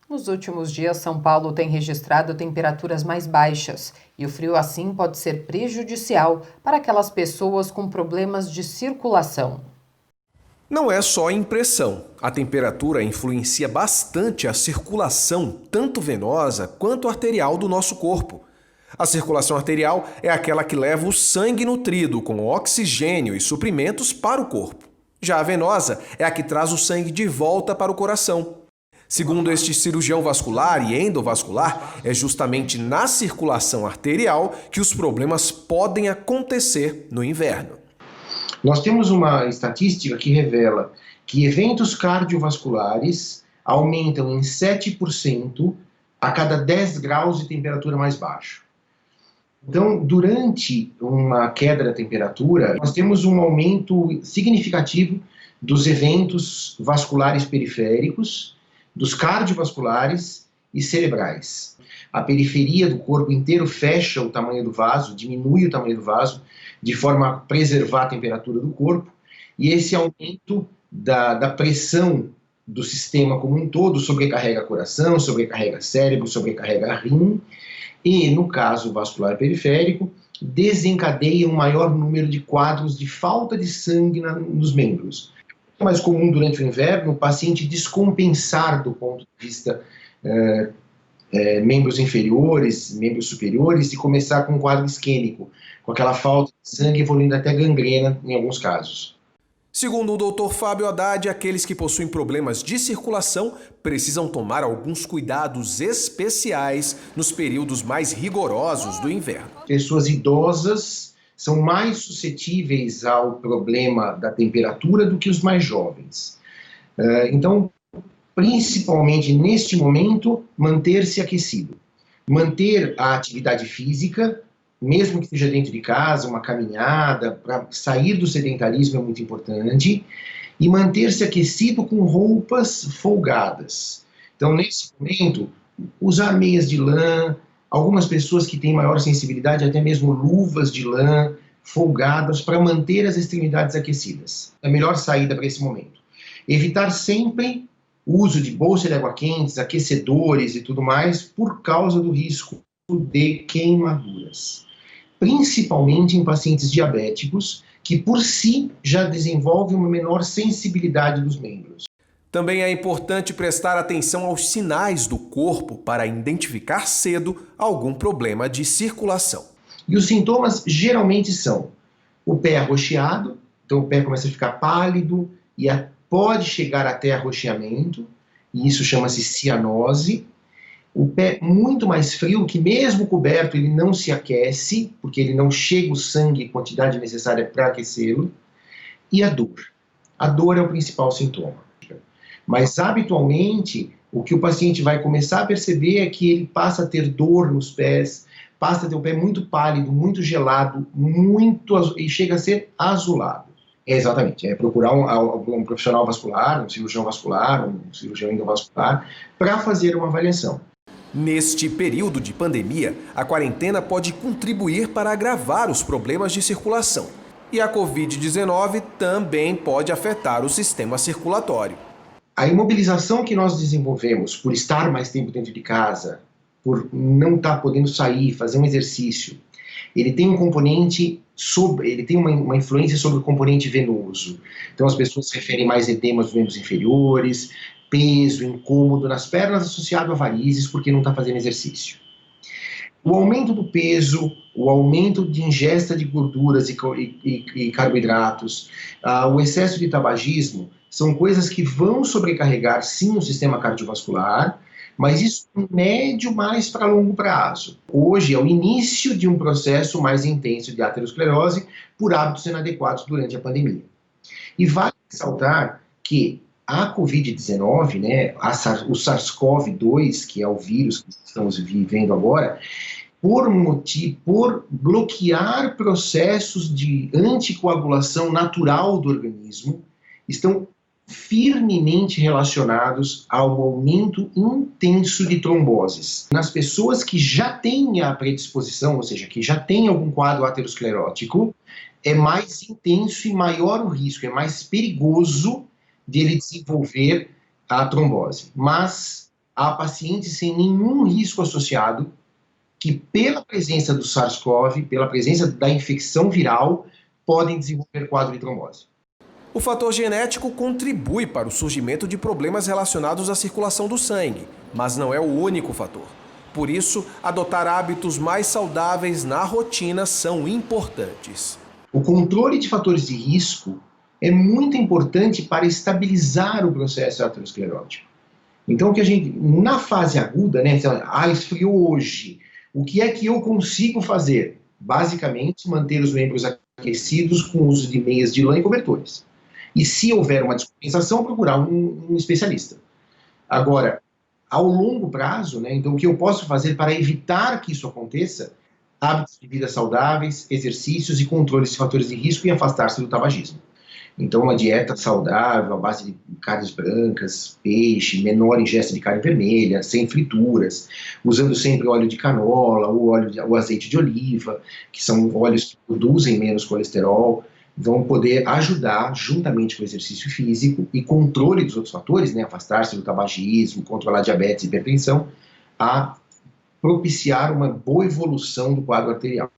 Nos últimos dias, São Paulo tem registrado temperaturas mais baixas e o frio assim pode ser prejudicial para aquelas pessoas com problemas de circulação. Não é só impressão. A temperatura influencia bastante a circulação, tanto venosa quanto arterial do nosso corpo. A circulação arterial é aquela que leva o sangue nutrido com oxigênio e suprimentos para o corpo. Já a venosa é a que traz o sangue de volta para o coração. Segundo este cirurgião vascular e endovascular, é justamente na circulação arterial que os problemas podem acontecer no inverno. Nós temos uma estatística que revela que eventos cardiovasculares aumentam em 7% a cada 10 graus de temperatura mais baixa. Então, durante uma queda da temperatura, nós temos um aumento significativo dos eventos vasculares periféricos, dos cardiovasculares e cerebrais. A periferia do corpo inteiro fecha o tamanho do vaso, diminui o tamanho do vaso, de forma a preservar a temperatura do corpo, e esse aumento da pressão do sistema como um todo sobrecarrega coração, sobrecarrega cérebro, sobrecarrega rim, e, no caso vascular periférico, desencadeia um maior número de quadros de falta de sangue nos membros. É mais comum durante o inverno o paciente descompensar do ponto de vista membros inferiores, membros superiores, e começar com um quadro isquêmico, com aquela falta de sangue evoluindo até gangrena em alguns casos. Segundo o Dr. Fábio Haddad, aqueles que possuem problemas de circulação precisam tomar alguns cuidados especiais nos períodos mais rigorosos do inverno. Pessoas idosas são mais suscetíveis ao problema da temperatura do que os mais jovens. Então, principalmente neste momento, manter-se aquecido. Manter a atividade física, mesmo que seja dentro de casa, uma caminhada, para sair do sedentarismo é muito importante, e manter-se aquecido com roupas folgadas. Então, nesse momento, usar meias de lã, algumas pessoas que têm maior sensibilidade, até mesmo luvas de lã folgadas para manter as extremidades aquecidas. É a melhor saída para esse momento. Evitar sempre o uso de bolsa de água quentes, aquecedores e tudo mais, por causa do risco de queimaduras. Principalmente em pacientes diabéticos, que por si já desenvolvem uma menor sensibilidade dos membros. Também é importante prestar atenção aos sinais do corpo para identificar cedo algum problema de circulação. E os sintomas geralmente são o pé arroxeado, então o pé começa a ficar pálido e pode chegar até arroxeamento, e isso chama-se cianose. O pé muito mais frio, que mesmo coberto ele não se aquece, porque ele não chega o sangue em quantidade necessária para aquecê-lo. E a dor. A dor é o principal sintoma. Mas habitualmente o que o paciente vai começar a perceber é que ele passa a ter dor nos pés, passa a ter o pé muito pálido, muito gelado, e chega a ser azulado. Exatamente, é procurar um profissional vascular, um cirurgião endovascular, para fazer uma avaliação. Neste período de pandemia, a quarentena pode contribuir para agravar os problemas de circulação. E a Covid-19 também pode afetar o sistema circulatório. A imobilização que nós desenvolvemos por estar mais tempo dentro de casa, por não estar podendo sair, fazer um exercício, ele tem um componente ele tem uma influência sobre o componente venoso. Então as pessoas se referem mais edemas dos membros inferiores, peso, incômodo nas pernas associado a varizes porque não está fazendo exercício. O aumento do peso, o aumento de ingesta de gorduras e carboidratos, o excesso de tabagismo, são coisas que vão sobrecarregar sim o sistema cardiovascular, mas isso em médio mais para longo prazo. Hoje é o início de um processo mais intenso de aterosclerose por hábitos inadequados durante a pandemia. E vale ressaltar que a Covid-19, né, o SARS-CoV-2, que é o vírus que estamos vivendo agora, por bloquear processos de anticoagulação natural do organismo, estão firmemente relacionados ao aumento intenso de tromboses. Nas pessoas que já têm a predisposição, ou seja, que já têm algum quadro aterosclerótico, é mais intenso e maior o risco, é mais perigoso de ele desenvolver a trombose. Mas a pacientes sem nenhum risco associado que, pela presença do SARS-CoV, pela presença da infecção viral, podem desenvolver quadro de trombose. O fator genético contribui para o surgimento de problemas relacionados à circulação do sangue, mas não é o único fator. Por isso, adotar hábitos mais saudáveis na rotina são importantes. O controle de fatores de risco é muito importante para estabilizar o processo aterosclerótico. Então, o que a gente, na fase aguda, né, esfriou hoje, o que é que eu consigo fazer? Basicamente, manter os membros aquecidos com o uso de meias de lã e cobertores. E se houver uma descompensação, procurar um especialista. Agora, ao longo prazo, né, então o que eu posso fazer para evitar que isso aconteça? Hábitos de vida saudáveis, exercícios e controles de fatores de risco e afastar-se do tabagismo. Então, uma dieta saudável, à base de carnes brancas, peixe, menor ingesta de carne vermelha, sem frituras, usando sempre óleo de canola, o azeite de oliva, que são óleos que produzem menos colesterol, vão poder ajudar, juntamente com o exercício físico e controle dos outros fatores, né, afastar-se do tabagismo, controlar diabetes e hipertensão, a propiciar uma boa evolução do quadro arterial.